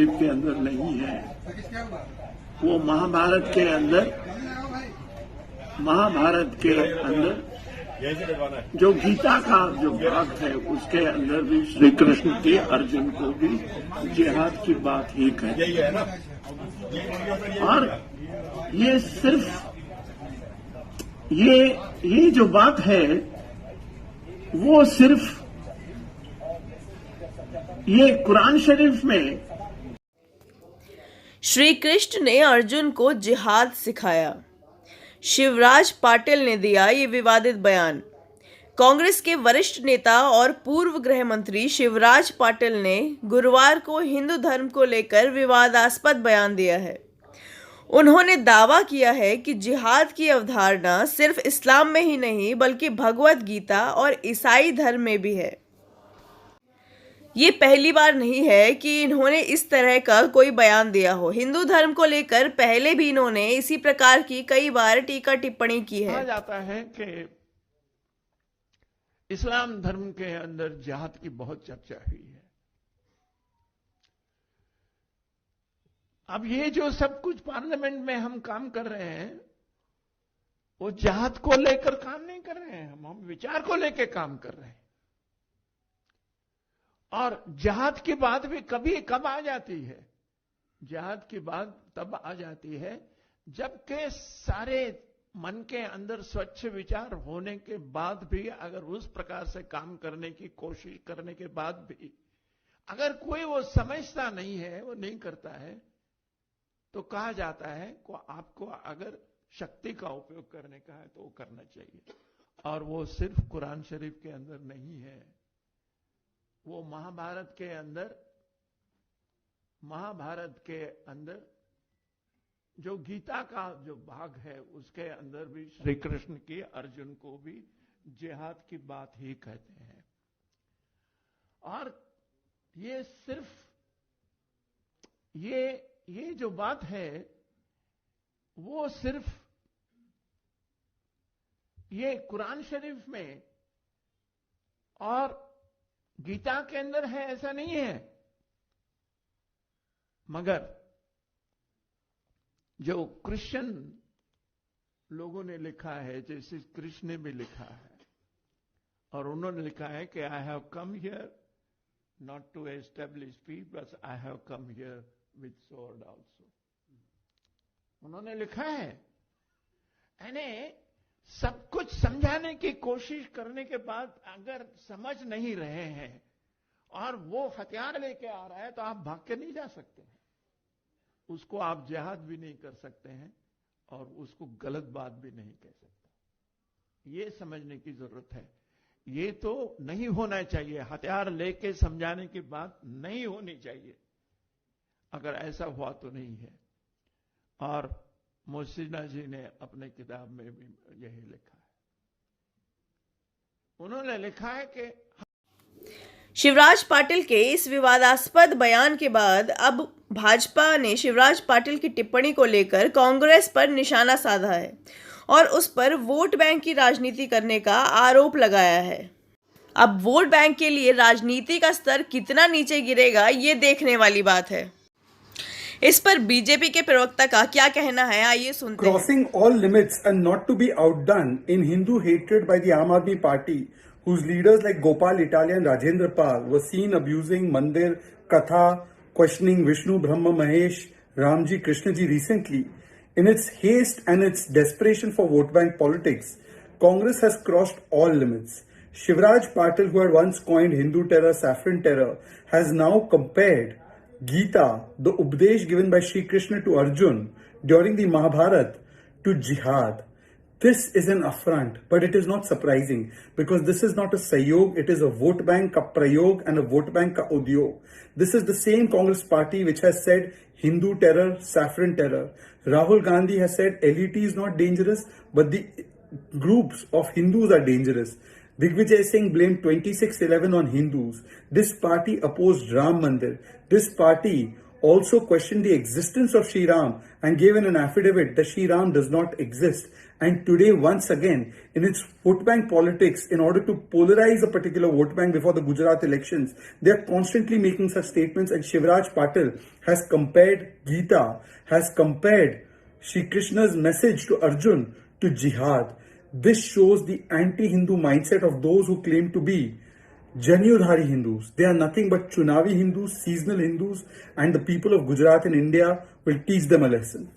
शरीफ के अंदर नहीं है, वो महाभारत के अंदर जो गीता का जो भाग है उसके अंदर भी श्री कृष्ण के अर्जुन को भी जिहाद की बात ही कहते हैं। और ये सिर्फ ये जो बात है वो सिर्फ ये कुरान शरीफ में श्री कृष्ण ने अर्जुन को जिहाद सिखाया। शिवराज पाटिल ने दिया ये विवादित बयान। कांग्रेस के वरिष्ठ नेता और पूर्व गृह मंत्री शिवराज पाटिल ने गुरुवार को हिंदू धर्म को लेकर विवादास्पद बयान दिया है। उन्होंने दावा किया है कि जिहाद की अवधारणा सिर्फ इस्लाम में ही नहीं बल्कि भगवत गीता और ईसाई धर्म में भी है। ये पहली बार नहीं है कि इन्होंने इस तरह का कोई बयान दिया हो। हिंदू धर्म को लेकर पहले भी इन्होंने इसी प्रकार की कई बार टीका टिप्पणी की है। कहा जाता है कि इस्लाम धर्म के अंदर जिहाद की बहुत चर्चा हुई है। अब ये जो सब कुछ पार्लियामेंट में हम काम कर रहे हैं वो जिहाद को लेकर काम नहीं कर रहे हैं, हम विचार को लेकर काम कर रहे हैं। और जिहाद की बात भी कब आ जाती है? जिहाद की बात तब आ जाती है जबकि सारे मन के अंदर स्वच्छ विचार होने के बाद भी अगर उस प्रकार से काम करने की कोशिश करने के बाद भी अगर कोई वो समझता नहीं है, वो नहीं करता है, तो कहा जाता है को आपको अगर शक्ति का उपयोग करने का है तो वो करना चाहिए। और वो सिर्फ कुरान शरीफ के अंदर नहीं है, वो महाभारत के अंदर जो गीता का जो भाग है उसके अंदर भी श्री कृष्ण की अर्जुन को भी जिहाद की बात ही कहते हैं। और ये सिर्फ ये जो बात है वो सिर्फ ये कुरान शरीफ में और गीता के अंदर है ऐसा नहीं है, मगर जो क्रिश्चियन लोगों ने लिखा है, जैसे कृष्ण ने भी लिखा है, और उन्होंने लिखा है कि I have come here not to establish peace but I have come here with sword also. उन्होंने लिखा है, यानी सब कुछ समझाने की कोशिश करने के बाद अगर समझ नहीं रहे हैं और वो हथियार लेके आ रहा है तो आप भाग के नहीं जा सकते हैं, उसको आप जिहाद भी नहीं कर सकते हैं और उसको गलत बात भी नहीं कह सकते। ये समझने की जरूरत है। ये तो नहीं होना चाहिए, हथियार लेके समझाने की बात नहीं होनी चाहिए। अगर ऐसा हुआ तो नहीं है। और मोहसिना जी ने अपने किताब में भी यही लिखा है। उन्होंने लिखा है कि शिवराज पाटिल के इस विवादास्पद बयान के बाद अब भाजपा ने शिवराज पाटिल की टिप्पणी को लेकर कांग्रेस पर निशाना साधा है और उस पर वोट बैंक की राजनीति करने का आरोप लगाया है। अब वोट बैंक के लिए राजनीति का स्तर कितना नीचे गिरेगा ये देखने वाली बात है। इस पर बीजेपी के प्रवक्ता का क्या कहना है, आइए सुनते हैं। Crossing all limits and not to be outdone in Hindu hatred by the Aam Aadmi Party, whose leaders like Gopal Italia and Rajendra Pal were seen abusing Mandir, Katha, questioning Vishnu, Brahma, Mahesh, Ramji, Krishnaji recently. In its haste and its desperation for vote bank politics, Congress has crossed all limits. Shivraj Patil, who had once coined Hindu terror, saffron terror, has now compared Gita, the Updesh given by Shri Krishna to Arjun during the Mahabharata, to jihad. This is an affront, but it is not surprising because this is not a Sahyog, it is a vote bank ka prayog and a vote bank ka udyog. This is the same Congress party which has said Hindu terror, saffron terror. Rahul Gandhi has said LET is not dangerous, but the groups of Hindus are dangerous. Digvijay Singh blamed 2611 on Hindus. This party opposed Ram Mandir. This party also questioned the existence of Shri Ram and gave in an affidavit that Shri Ram does not exist. And today, once again, in its vote bank politics, in order to polarize a particular vote bank before the Gujarat elections, they are constantly making such statements. And Shivraj Patil has compared Gita, has compared Shri Krishna's message to Arjun to jihad. This shows the anti-Hindu mindset of those who claim to be Janyudhari Hindus. They are nothing but Chunavi Hindus, seasonal Hindus, and the people of Gujarat and India will teach them a lesson.